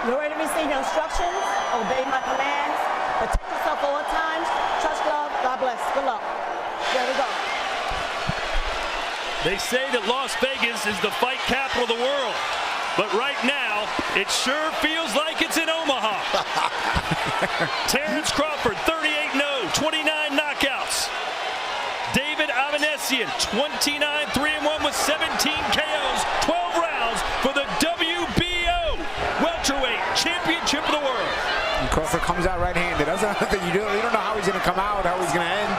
You already received your instructions. Obey my commands. Protect yourself all times. Trust love. God bless. Good luck. There we go. They say that Las Vegas is the fight capital of the world. But right now, it sure feels like it's in Omaha. Terence Crawford, 38-0, 29 knockouts. David Avanesyan, 29-3-1 with 17 KOs, 12 rounds for the WBO welterweight championship of the world. And Crawford comes out right-handed. That's another thing. You don't know how he's going to come out, how he's going to end.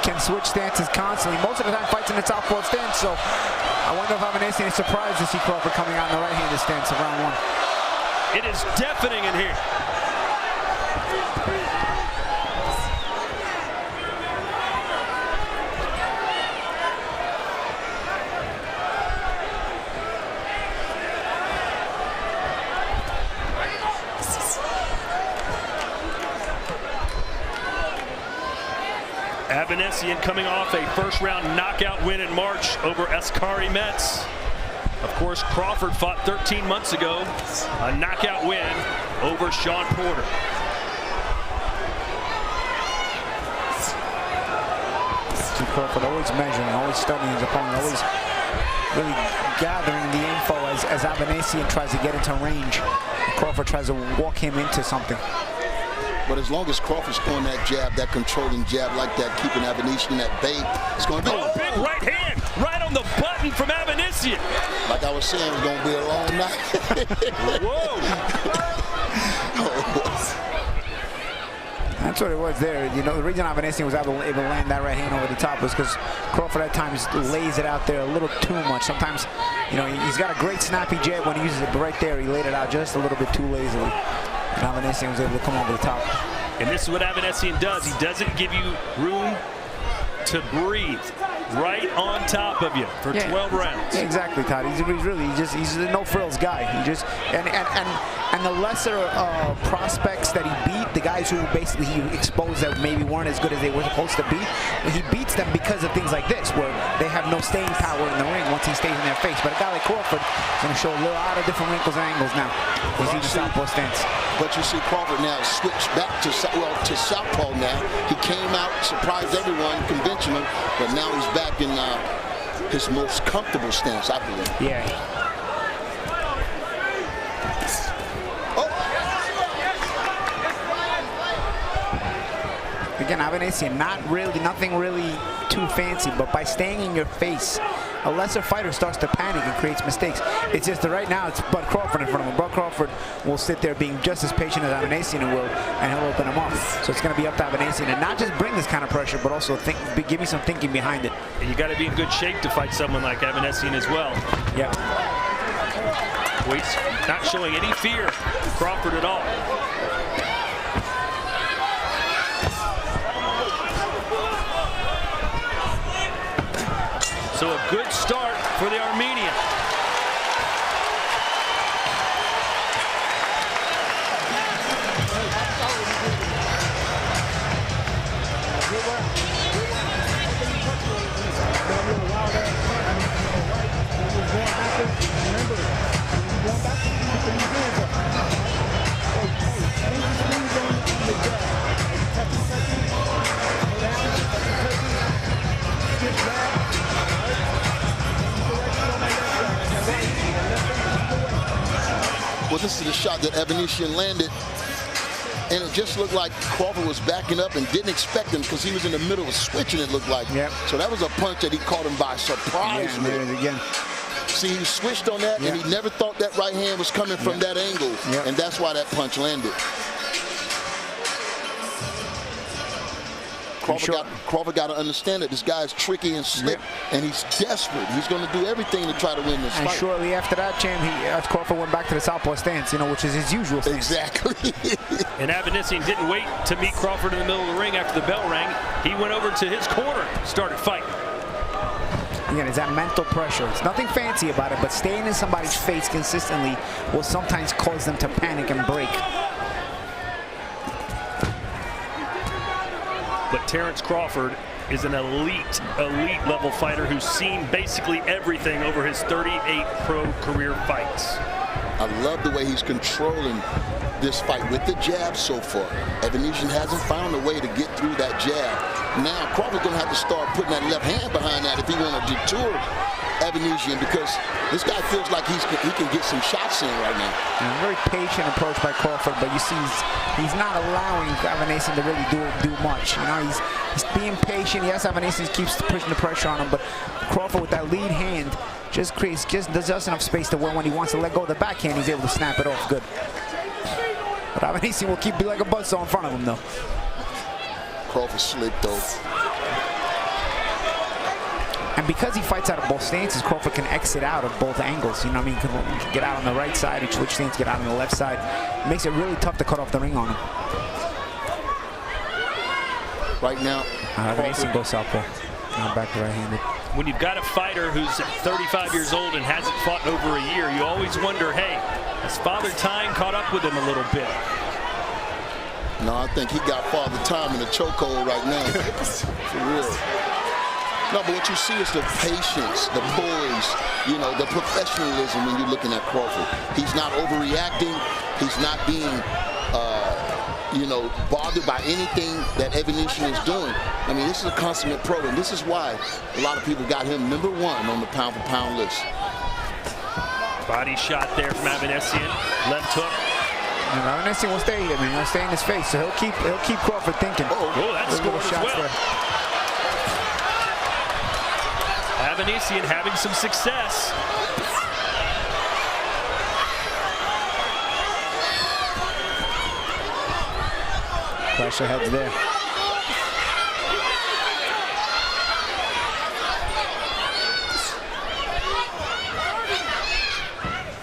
Can switch stances constantly. Most of the time fights in the southpaw stance, so I wonder if Avanesyan is surprised to see Crawford coming out in the right-handed stance of round one. It is deafening in here. Avanesyan coming off a first-round knockout win in March over Oskari Metz. Of course, Crawford fought 13 months ago, a knockout win over Shawn Porter. Crawford always measuring, always studying his opponent, always really gathering the info as Avanesyan tries to get into range. Crawford tries to walk him into something. But as long as Crawford's throwing that jab, that controlling jab like that, keeping Avanesyan at bay, it's going to be... Oh, big right hand, right on the button from Avanesyan. Like I was saying, it's going to be a long night. Whoa. That's what it was there. You know, the reason Avanesyan was able to land that right hand over the top was because Crawford at times lays it out there a little too much. Sometimes, you know, he's got a great snappy jab when he uses it, but right there he laid it out just a little bit too lazily. And Avanesyan was able to come over the top. And this is what Avanesyan does. He doesn't give you room to breathe. Right on top of you for 12 rounds. Yeah, exactly, Todd. He's a no frills guy. He just and the lesser prospects that he beat, the guys who basically he exposed that maybe weren't as good as they were supposed to be, he beats them because of things like this, where they have no staying power in the ring once he stays in their face. But a guy like Crawford is going to show a lot of different wrinkles and angles now. You see the southpaw stance. But you see Crawford now switch back to southpaw now. He came out, surprised everyone, conventional, but now he's back in his most comfortable stance, I believe. Yeah. Oh. Again, Avanesyan, nothing really too fancy, but by staying in your face, a lesser fighter starts to panic and creates mistakes. It's just that right now it's Bud Crawford in front of him. Bud Crawford will sit there being just as patient as Avanesyan will, and he'll open him up. So it's going to be up to Avanesyan and not just bring this kind of pressure, but also give me some thinking behind it. And you got to be in good shape to fight someone like Avanesyan as well. Yeah. He's not showing any fear, Crawford, at all. So a good start for the Armenian. Well, this is the shot that Avanesyan landed, and it just looked like Crawford was backing up and didn't expect him because he was in the middle of switching, it looked like. Yep. So that was a punch that he caught him by surprise. Yeah, there it is again. See, he switched on that, and he never thought that right hand was coming from that angle, and that's why that punch landed. Crawford got to understand that this guy is tricky and slick, and he's desperate. He's going to do everything to try to win this fight. And shortly after that, champ, Crawford went back to the southpaw stance, you know, which is his usual stance. Exactly. And Avanesyan didn't wait to meet Crawford in the middle of the ring after the bell rang. He went over to his corner, started fighting. Again, it's that mental pressure. It's nothing fancy about it, but staying in somebody's face consistently will sometimes cause them to panic and break. But Terence Crawford is an elite level fighter who's seen basically everything over his 38 pro career fights. I love the way he's controlling this fight with the jab so far. Avanesyan hasn't found a way to get through that jab. Now Crawford's going to have to start putting that left hand behind that if he want to detour Avanesyan, because this guy feels like he can get some shots in right now. And a very patient approach by Crawford, but you see he's not allowing Avanesyan to really do much. You know, he's being patient. Yes, Avanesyan keeps pushing the pressure on him, but Crawford with that lead hand just does enough space to where when he wants to let go of the backhand, he's able to snap it off good. But Avanesyan will keep like a buzzsaw in front of him, though. Crawford slick, though. And because he fights out of both stances, Crawford can exit out of both angles. You know what I mean? He can get out on the right side and switch stance, get out on the left side. It makes it really tough to cut off the ring on him. Right now, Avanesyan goes southpaw. Back to right-handed. When you've got a fighter who's 35 years old and hasn't fought in over a year, you always wonder, hey, has Father Time caught up with him a little bit? No, I think he got Father Time in the chokehold right now. For real. No, but what you see is the patience, the poise, you know, the professionalism when you're looking at Crawford. He's not overreacting. He's not being, you know, bothered by anything that Avanesyan is doing. I mean, this is a consummate pro, and this is why a lot of people got him #1 on the pound-for-pound list. Body shot there from Avanesyan. Left hook. And Avanesyan will stay here, man. He'll stay in his face, so he'll keep Crawford thinking. Oh, that's scored as well. There. Avanesyan having some success. Pressure heads there.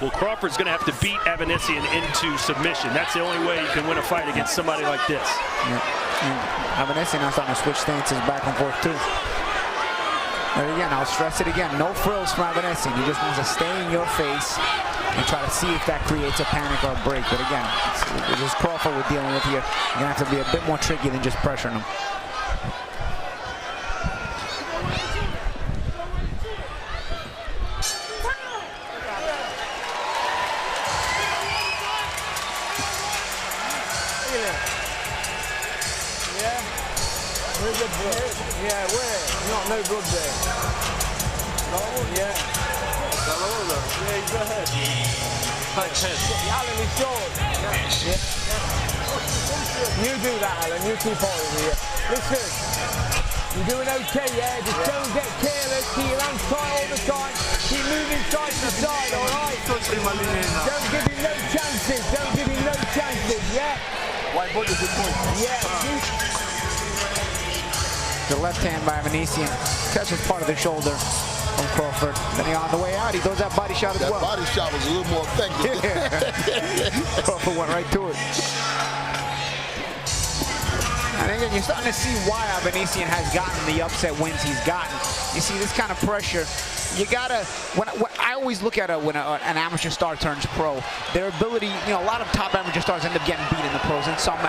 Well, Crawford's going to have to beat Avanesyan into submission. That's the only way you can win a fight against somebody like this. Yeah. Avanesyan now starting to switch stances back and forth, too. And again, I'll stress it again, no frills from Avanesyan. He just needs to stay in your face and try to see if that creates a panic or a break. But again, it's just Crawford we're dealing with here. You're going to have to be a bit more tricky than just pressuring him. Yeah, where? Not no blood there. No? Yeah. Yeah, go ahead. Alan, he's short. Yeah. You do that, Alan. You keep holding me. Listen, you're doing okay, yeah? Just don't get careless. Keep your hands tight all the time. Keep moving side to side, all right? Don't give him no chances. Don't give him no chances, yeah? White body, good point. Yeah. The left hand by Avanesyan catches part of the shoulder from Crawford. Then on the way out, he throws that body shot as well. That body shot was a little more effective. Yeah. Crawford went right to it. And again, you're starting to see why Avanesyan has gotten the upset wins he's gotten. You see this kind of pressure. You gotta, when I always look at when an amateur star turns pro, their ability, you know, a lot of top amateur stars end up getting beat in the pros and some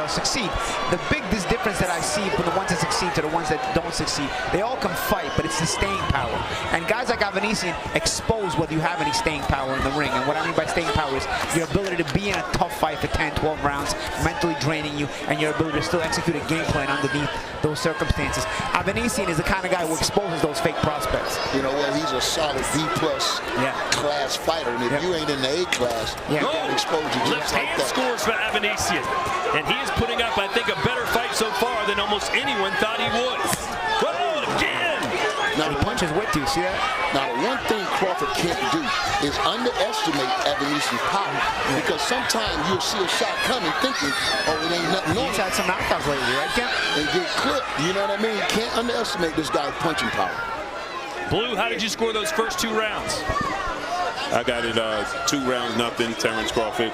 succeed. The biggest difference that I see from the ones that succeed to the ones that don't succeed, they all can fight, but it's the staying power. And guys like Avanesyan expose whether you have any staying power in the ring. And what I mean by staying power is your ability to be in a tough fight for 10, 12 rounds, mentally draining you, and your ability to still execute a game plan underneath those circumstances. Avanesyan is the kind of guy who exposes those fake prospects. You know what? He's a solid B+ class fighter, and if you ain't in the A class, you got exposure just like that. Scores for Avanesyan, and he is putting up, I think, a better fight so far than almost anyone thought he would. Oh, again! Now the punch is with you, see that? Now the one thing Crawford can't do is underestimate Avanesyan's power, because sometimes you'll see a shot coming thinking, oh, it ain't nothing on it. He's had some knockouts lately, right, Ken? And get clipped, you know what I mean? You can't underestimate this guy's punching power. Blue, how did you score those first 2 rounds? I got it 2-0, Terence Crawford.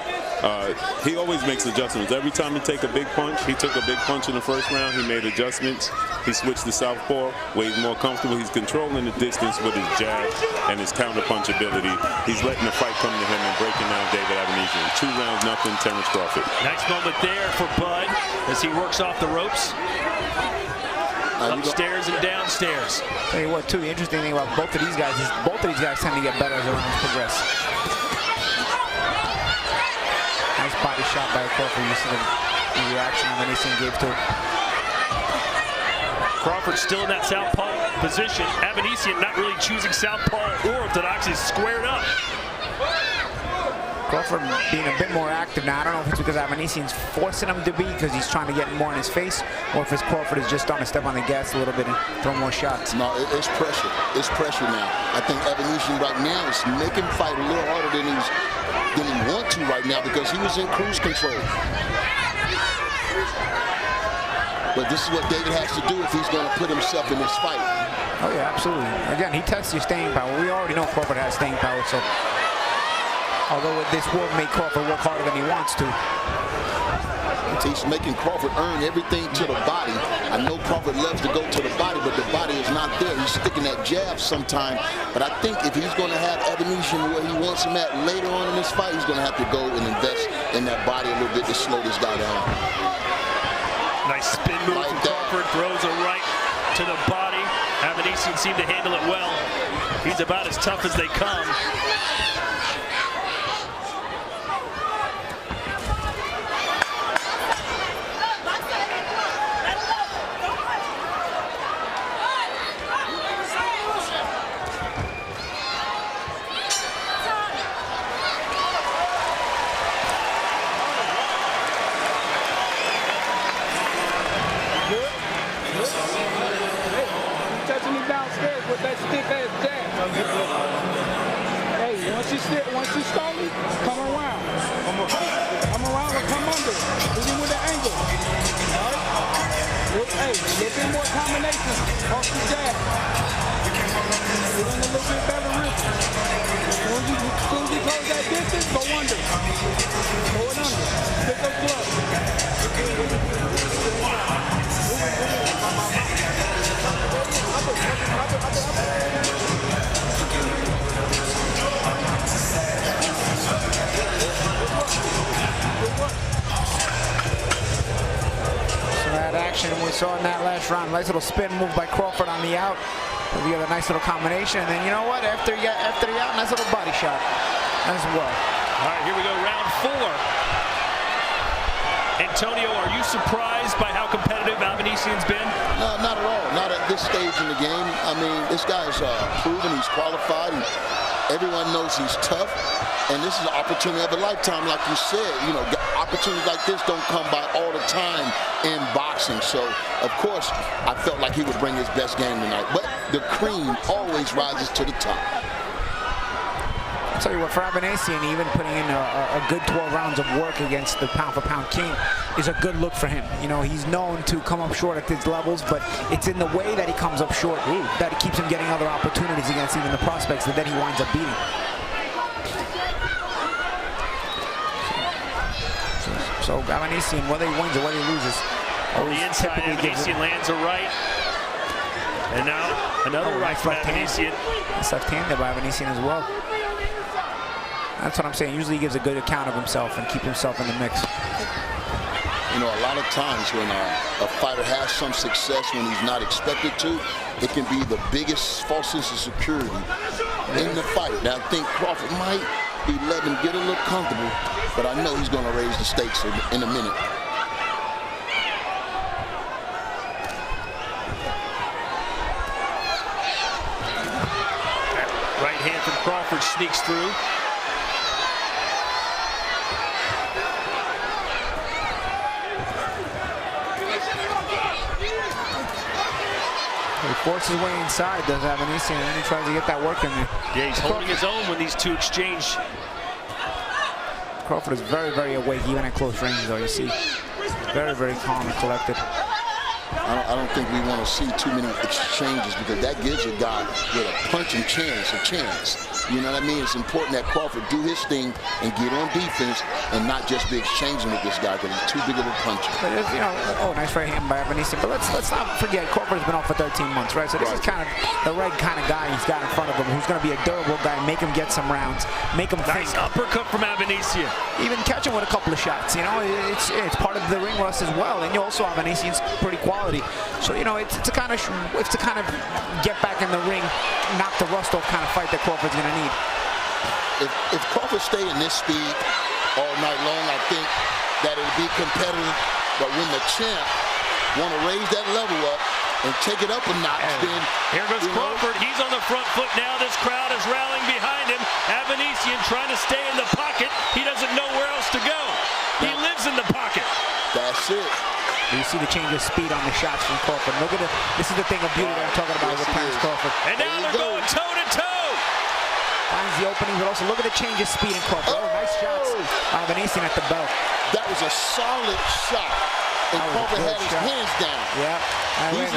He always makes adjustments. Every time he take a big punch, he took a big punch in the first round, he made adjustments. He switched to southpaw, where he's more comfortable. He's controlling the distance with his jab and his counter punch ability. He's letting the fight come to him and breaking down David Avanesyan. 2-0, Terence Crawford. Nice moment there for Bud as he works off the ropes. Upstairs and downstairs. Tell you what, too, the interesting thing about both of these guys is both of these guys tend to get better as the rounds progress. shot by Crawford. You see the reaction Avanesyan gave to it. Crawford still in that southpaw position. Avanesyan not really choosing southpaw or orthodox. He's squared up. Crawford being a bit more active now. I don't know if it's because Avanesyan's forcing him to be, because he's trying to get more in his face, or if it's Crawford is just starting to step on the gas a little bit and throw more shots. No, it's pressure. It's pressure now. I think Avanesyan right now is making him fight a little harder than he wants to right now, because he was in cruise control. But this is what David has to do if he's going to put himself in this fight. Oh yeah, absolutely. Again, he tests your staying power. We already know Crawford has staying power, so although this will make Crawford work harder than he wants to. He's making Crawford earn everything to the body. I know Crawford loves to go to the body, but the body is not there. He's sticking that jab sometime. But I think if he's going to have Avanesyan where he wants him at later on in this fight, he's going to have to go and invest in that body a little bit to slow this guy down. Nice spin move from Crawford, throws a right to the body. Avanesyan seemed to handle it well. He's about as tough as they come. Once you start me, come around. Come around and come under. Hit him with the angle. All right? Hey, a little bit more combination off the jab. Get in a little bit better wrist. As soon as you close that distance, go under. Go it under. Pick up gloves. Action we saw in that last round. Nice little spin move by Crawford on the out. We got a nice little combination, and then you know what? After the out, nice little body shot as well. All right, here we go, round 4. Antonio, are you surprised by how competitive Avanesyan's been? No, not at all. Not at this stage in the game. I mean, this guy's proven he's qualified. Everyone knows he's tough, and this is an opportunity of a lifetime, like you said. You know, opportunities like this don't come by all the time in boxing. So, of course, I felt like he would bring his best game tonight. But the cream always rises to the top. I'll tell you what, for Avanesyan, even putting in a good 12 rounds of work against the pound-for-pound king is a good look for him. You know, he's known to come up short at these levels, but it's in the way that he comes up short that it keeps him getting other opportunities against even the prospects that then he winds up beating. So Avanesyan, whether he wins or whether he loses, on the inside, Avanesyan lands a right. And now another right from Avanesyan. It's left-handed by Avanesyan as well. That's what I'm saying. Usually he gives a good account of himself and keep himself in the mix. You know, a lot of times when a fighter has some success when he's not expected to, it can be the biggest false sense of security in the fight. Now, I think Crawford might be letting him get a little comfortable, but I know he's going to raise the stakes in a minute. Right hand from Crawford sneaks through. He forces his way inside, does Avanesyan, and then he tries to get that work in there. Yeah, he's holding his own when these two exchange. Crawford is very, very awake, even at close range, though, you see. Very, very calm and collected. I don't think we want to see too many exchanges, because that gives a guy with a punching chance a chance. You know what I mean? It's important that Crawford do his thing and get on defense and not just be exchanging with this guy, because he's too big of a puncher. But if, you know, oh, nice right hand by Avanesyan. But let's not forget, Crawford's been off for 13 months, right? So this is kind of the right kind of guy he's got in front of him, who's going to be a durable guy, make him get some rounds, make him think. Nice uppercut from Avanesyan. Even catch him with a couple of shots, you know, it's part of the ring rust as well. And you also have Avanesyan's pretty quality. So, you know, it's to kind of get back in the ring, knock the rust off kind of fight that Crawford's going to need. If Crawford stay in this speed, all night long. I think that it'll be competitive, but when the champ want to raise that level up and take it up a notch, then here goes Crawford. He's on the front foot now. This crowd is rallying behind him. Avanesyan trying to stay in the pocket. He doesn't know where else to go. He lives in the pocket. That's it. You see the change of speed on the shots from Crawford. Look at it. This is the thing of beauty that I'm talking about with Terence Crawford. And now they're going toe-to-toe. Finds the opening, but also look at the change of speed in Crawford. Oh, nice shots. Avanesyan at the belt. That was a solid shot. And Crawford had his hands down. Yeah,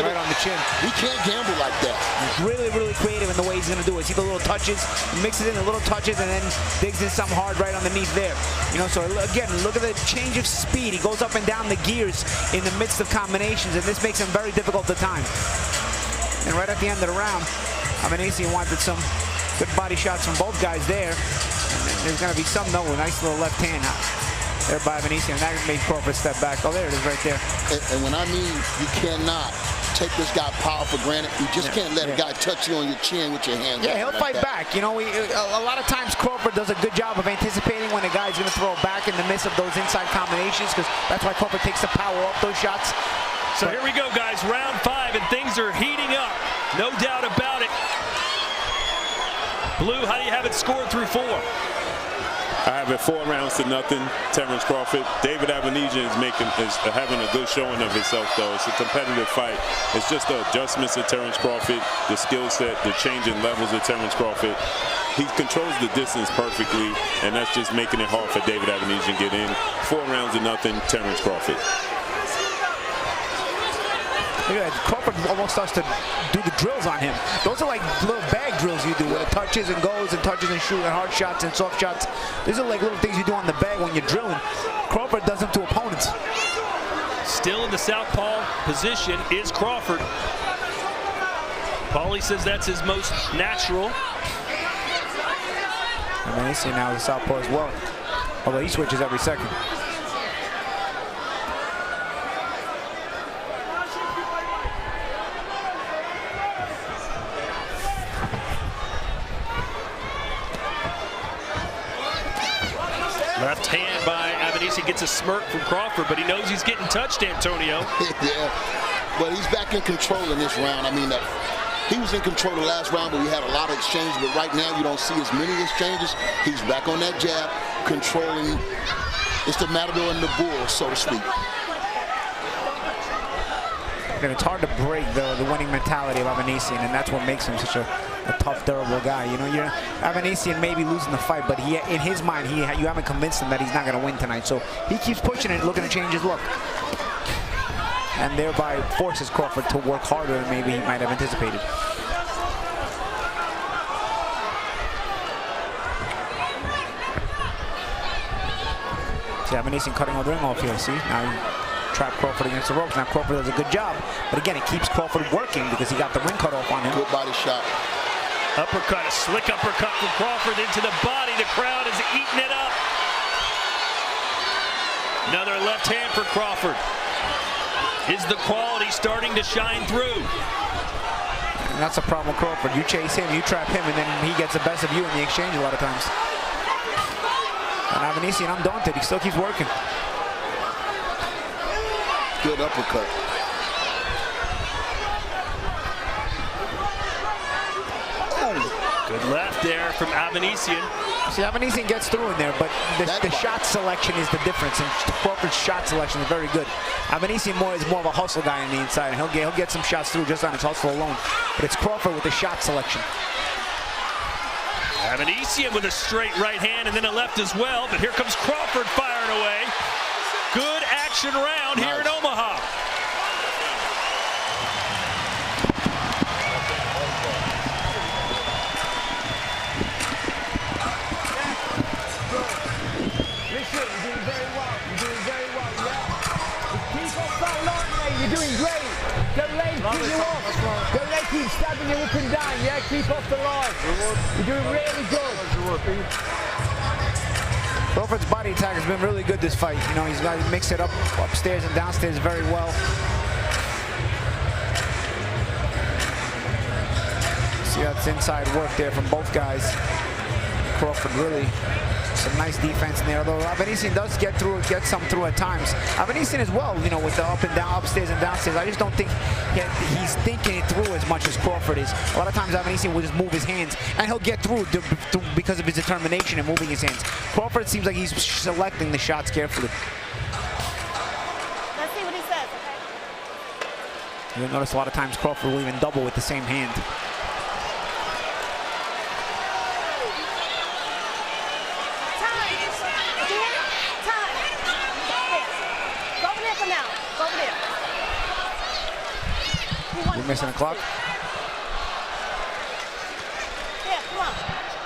right on the chin. He can't gamble like that. He's really, really creative in the way he's going to do it. See the little touches, mixes in the little touches, and then digs in some hard right underneath there. You know, so again, look at the change of speed. He goes up and down the gears in the midst of combinations, and this makes him very difficult to time. And right at the end of the round, Avanesyan wanted some good body shots from both guys there. And there's going to be some, though, a nice little left hand there by Avanesyan, and that made Crawford step back. Oh, there it is right there. And when I mean you cannot take this guy power for granted, you just can't let a guy touch you on your chin with your hands. Yeah, he'll fight back. You know, a lot of times Crawford does a good job of anticipating when a guy's going to throw back in the midst of those inside combinations, because that's why Crawford takes the power off those shots. So here we go, guys. Round 5, and things are heating up. No doubt about it. Blue, how do you have it scored through 4? I have it 4 rounds to nothing. Terence Crawford. David Avanesyan is having a good showing of himself, though. It's a competitive fight. It's just the adjustments of Terence Crawford, the skill set, the changing levels of Terence Crawford. He controls the distance perfectly, and that's just making it hard for David Avanesyan to get in. 4 rounds to nothing. Terence Crawford. Look at that. Crawford almost starts to do the drills on him. Those are like little bag drills you do, where it touches and goes and touches and shoots and hard shots and soft shots. These are like little things you do on the bag when you're drilling. Crawford does them to opponents. Still in the southpaw position is Crawford. Paulie says that's his most natural. Avanesyan now is a southpaw as well, although he switches every second. Left hand by Avanesyan gets a smirk from Crawford, but he knows he's getting touched, Antonio. Yeah, but he's back in control in this round. I mean, he was in control the last round, but we had a lot of exchanges. But right now, you don't see as many exchanges. He's back on that jab, controlling. It's the matador and the bull, so to speak. And it's hard to break the winning mentality of Avanesyan, and that's what makes him such a tough, durable guy. You know, Avanesyan may be losing the fight, but in his mind, you haven't convinced him that he's not going to win tonight. So he keeps pushing it, looking to change his look, and thereby forces Crawford to work harder than maybe he might have anticipated. See, Avanesyan cutting all the ring off here. See, now trap Crawford against the ropes. Now Crawford does a good job, but again, it keeps Crawford working because he got the ring cut off on him. Good body shot. Uppercut, a slick uppercut from Crawford into the body. The crowd is eating it up. Another left hand for Crawford. Is the quality starting to shine through? And that's a problem with Crawford. You chase him, you trap him, and then he gets the best of you in the exchange a lot of times. And Avanesyan undaunted, he still keeps working. Good uppercut. Good left there from Avanesyan. See, Avanesyan gets through in there, but the shot selection is the difference, and Crawford's shot selection is very good. Avanesyan is more of a hustle guy on the inside, and he'll get some shots through just on his hustle alone. But it's Crawford with the shot selection. Avanesyan with a straight right hand and then a left as well, but here comes Crawford firing away. Good action round here in Omaha. You're doing great. Don't let him keep you off. Don't let him keep stabbing you up and down. Yeah, keep off the line. You're doing really good. Crawford's body attack has been really good this fight. You know, he's got to mix it up upstairs and downstairs very well. See, that's inside work there from both guys. Crawford really Some nice defense in there, although Avanesyan does get some through at times. Avanesyan as well, you know, with the up and down, upstairs and downstairs. I just don't think he's thinking it through as much as Crawford is. A lot of times Avanesyan will just move his hands, and he'll get through because of his determination and moving his hands. Crawford seems like he's selecting the shots carefully. Let's see what he says, okay? You'll notice a lot of times Crawford will even double with the same hand. You're missing a clock. Yeah, come on.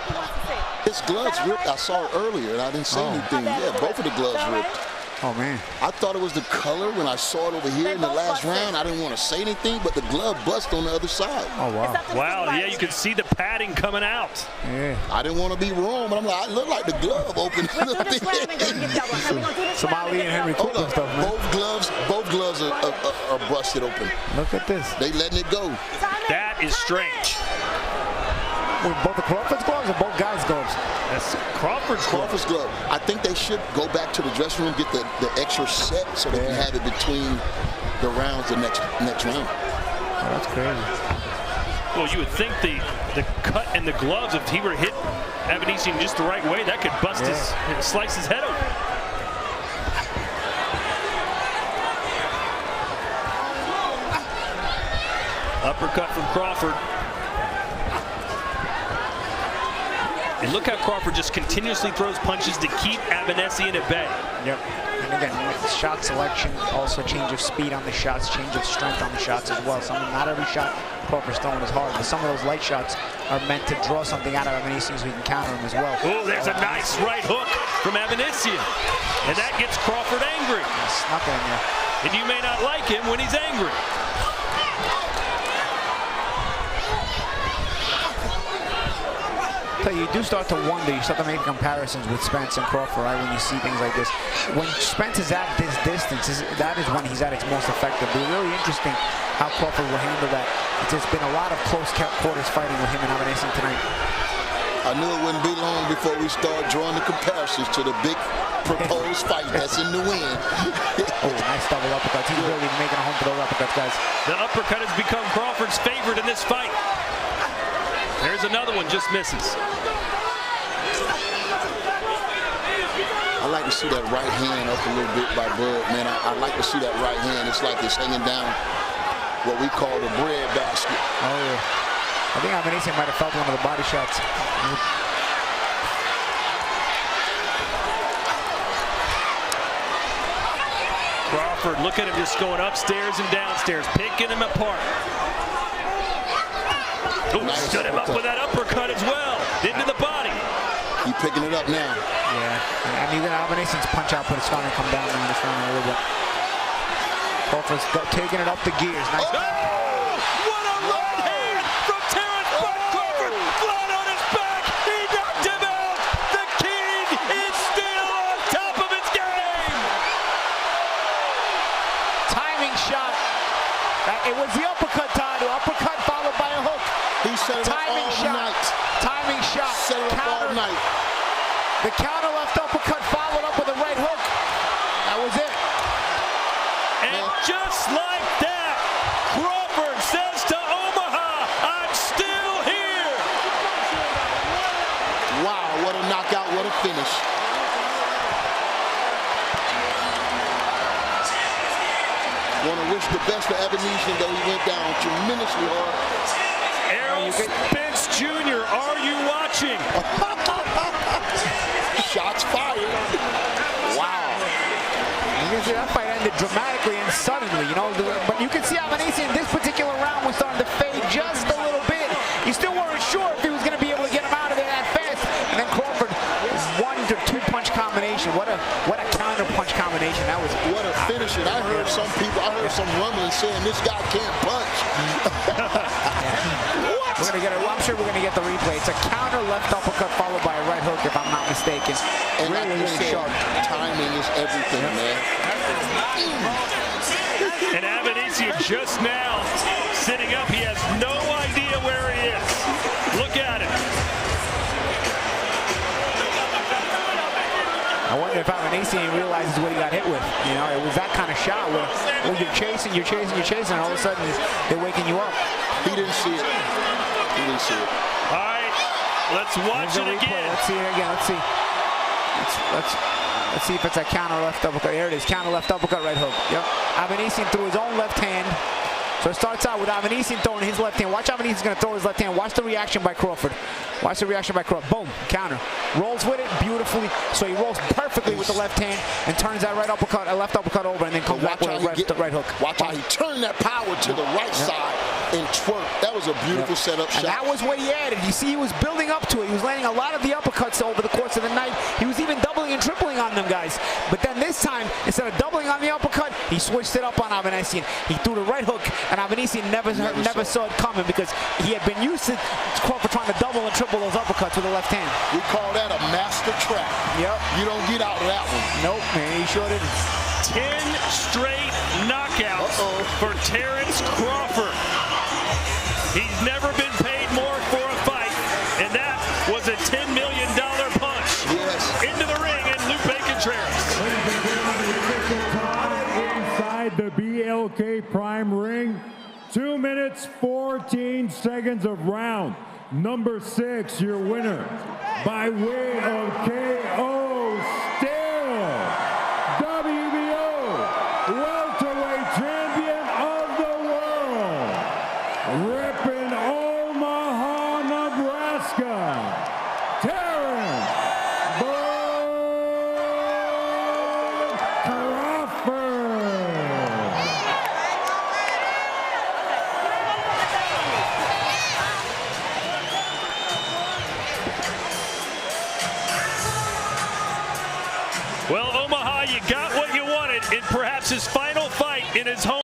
He wants to see. His gloves ripped. I saw it earlier, and I didn't say anything. Yeah, both of the gloves ripped. Oh, man. I thought it was the color when I saw it over here in the last round. I didn't want to say anything, but the glove bust on the other side. Oh, wow. Wow, yeah, you can see the padding coming out. Yeah. I didn't want to be wrong, but I'm like, I look like the glove opened. Somali and Henry Cooper stuff, man. Both gloves are busted open. Look at this. They letting it go. That is strange. With both the Crawford's gloves or both guys' gloves? That's Crawford's glove. I think they should go back to the dressing room, get the extra set so they can have it between the rounds the next round. Oh, that's crazy. Well, you would think the cut in the gloves, if he were to hit Avanesyan just the right way, that could bust slice his head open. Uppercut from Crawford. And look how Crawford just continuously throws punches to keep Avanesyan at bay. Yep. And again, shot selection, also change of speed on the shots, change of strength on the shots as well. Not every shot Crawford's throwing is hard, but some of those light shots are meant to draw something out of Avanesyan so we can counter him as well. Oh, there's a nice right hook from Avanesyan. And that gets Crawford angry. Snuck in there. And you may not like him when he's angry. You do start to wonder, you start to make comparisons with Spence and Crawford, right, when you see things like this. When Spence is at this distance, that is when he's at its most effective. It'll be really interesting how Crawford will handle that. There's been a lot of close quarters fighting with him and Avanesyan tonight. I knew it wouldn't be long before we start drawing the comparisons to the big proposed fight that's in the wind. Oh, nice double uppercut. He's really making a home for those uppercuts, guys. The uppercut has become Crawford's favorite in this fight. There's another one, just misses. I like to see that right hand up a little bit by Bud, man. I like to see that right hand. It's like it's hanging down what we call the bread basket. Oh, yeah. I think Avanesyan might have felt one of the body shots. Crawford, look at him just going upstairs and downstairs, picking him apart. Oh, nice stood him up with that uppercut as well, into the body. He's picking it up now. Yeah, and even Avanesyan's punch output is starting to come down now in this round a little bit. Crawford's taking it up the gears. Nice. Oh, what a right hand from Terence Crawford, flat on his back. He knocked him out. The king is still on top of his game. Timing shot. It was the uppercut, Todd. Uppercut followed by a hook. He set it up all night. Timing shot. Set it up all night. The counter left uppercut followed up with a right hook. That was it. And just like that, Crawford says to Omaha, I'm still here. Wow, what a knockout, what a finish. Want to wish the best for Avanesyan, though he went down tremendously hard. Errol Spence Jr., are you watching? Shots fired. Wow. You can see that fight ended dramatically and suddenly, you know. But you can see Avanesyan in this particular round was starting to fade just a little bit. You still weren't sure if he was going to be able to get him out of there that fast. And then Crawford, 1 to 2 punch combination. What a counter punch combination that was. What a finish. And I heard some rumblings saying this guy can't punch. I'm sure we're going to get the replay. It's a counter left uppercut followed by a right hook, if I'm not mistaken. And really, like really sharp. Timing is everything, man. And Avanesyan just now sitting up. He has no idea where he is. Look at him. I wonder if Avanesyan realizes what he got hit with. You know, it was that kind of shot where you're chasing, and all of a sudden they're waking you up. He didn't see it. He didn't see it. All right, let's watch it again. Let's see it again. Let's see. Let's see if it's a counter left uppercut. There it is. Counter left uppercut, right hook. Yep. Avanesyan threw his own left hand. So it starts out with Avanesyan throwing his left hand. Watch Avanesyan's going to throw his left hand. Watch the reaction by Crawford. Watch the reaction by Crawford. Boom. Counter. Rolls with it beautifully. So he rolls perfectly with the left hand and turns that right uppercut, a left uppercut over, and then comes back with a right hook. Watch how he turned that power to the right side and twerk. That was a beautiful setup shot. And that was what he added. You see, he was building up to it. He was landing a lot of the uppercuts over the course of the night. He was even doubling and tripling on them guys. But then this time, instead of doubling on the uppercut, he switched it up on Avanesyan. He threw the right hook, and Avanesyan never saw it coming because he had been used to Crawford trying to double and triple those uppercuts with the left hand. We call that a master trap. Yep. You don't get out of that one. Nope, man, he sure didn't. 10 straight knockouts for Terence Crawford. He's never been paid more for a fight, and that was a $10 million punch. Yes. Into the ring and Lupe Contreras. Inside the BLK Prime ring, 2 minutes, 14 seconds of round number 6, your winner by way of KO still WBO welterweight champion of the world, repping Omaha, Nebraska, Terence Crawford. Well, Omaha, you got what you wanted in perhaps his final fight in his home.